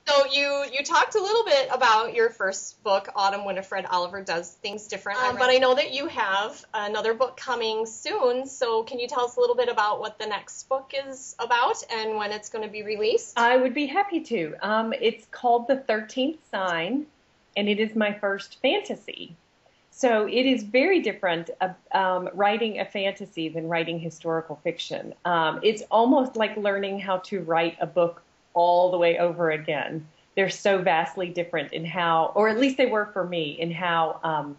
So you talked a little bit about your first book, Autumn Winifred Oliver Does Things Different, but I know that you have another book coming soon. So can you tell us a little bit about what the next book is about and when it's going to be released? I would be happy to. It's called The 13th Sign, and it is my first fantasy. So it is very different writing a fantasy than writing historical fiction. It's almost like learning how to write a book all the way over again. They're so vastly different in how, or at least they were for me, in how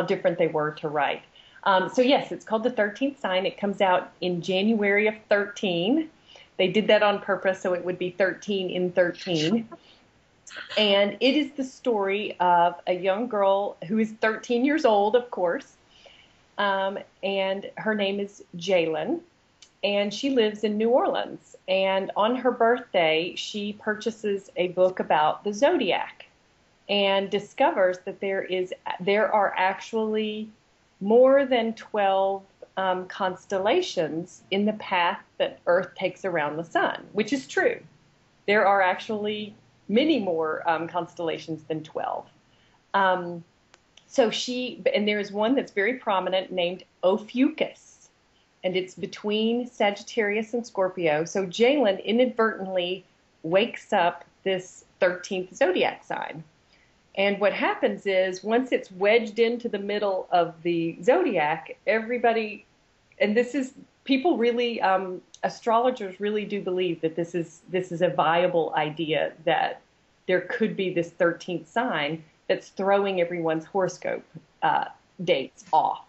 different they were to write. So yes, it's called The 13th Sign. It comes out in January of 13. They did that on purpose so it would be 13 in 13. And it is the story of a young girl who is 13 years old, of course, and her name is Jalen, and she lives in New Orleans. And on her birthday, she purchases a book about the zodiac and discovers that there are actually more than 12 constellations in the path that Earth takes around the sun, which is true. There are actually many more constellations than 12. And there is one that's very prominent named Ophiuchus, and it's between Sagittarius and Scorpio. So Jalen inadvertently wakes up this 13th zodiac sign. And what happens is once it's wedged into the middle of the zodiac, everybody, and this is, people really, astrologers really do believe that this is a viable idea, that there could be this 13th sign that's throwing everyone's horoscope dates off.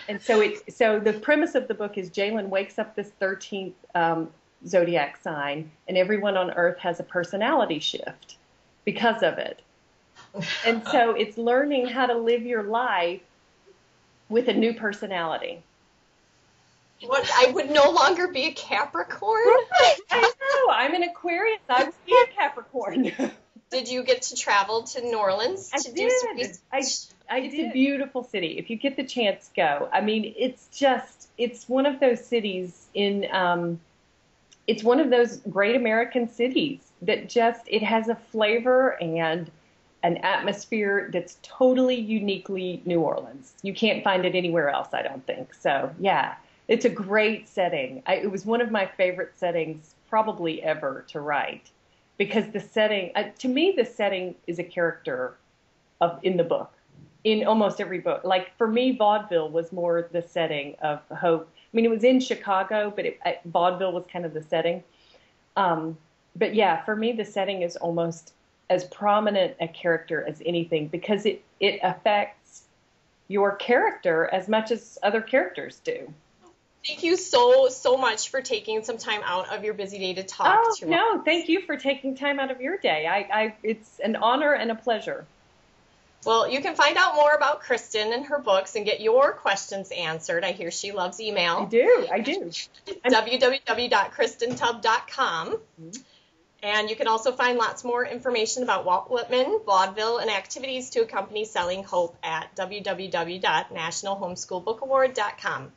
And so the premise of the book is Jalen wakes up this 13th zodiac sign, and everyone on Earth has a personality shift because of it. And so it's learning how to live your life with a new personality. What, I would no longer be a Capricorn? I know. I'm an Aquarius. I would be a Capricorn. Did you get to travel to New Orleans to do some research? It's a beautiful city. If you get the chance, go. I mean, it's one of those cities it's one of those great American cities that it has a flavor and an atmosphere that's totally uniquely New Orleans. You can't find it anywhere else, I don't think. So, yeah, it's a great setting. It was one of my favorite settings probably ever to write, because the setting, to me, the setting is a character in the book, in almost every book. Like, for me, vaudeville was more the setting of Hope. I mean, it was in Chicago, but vaudeville was kind of the setting. But yeah, for me, the setting is almost as prominent a character as anything, because it affects your character as much as other characters do. Thank you so much for taking some time out of your busy day to talk to us. No, thank you for taking time out of your day. It's an honor and a pleasure. Well, you can find out more about Kristin and her books and get your questions answered. I hear she loves email. I do. www.kristintubb.com. Mm-hmm. And you can also find lots more information about Walt Whitman, vaudeville, and activities to accompany Selling Hope at www.nationalhomeschoolbookaward.com.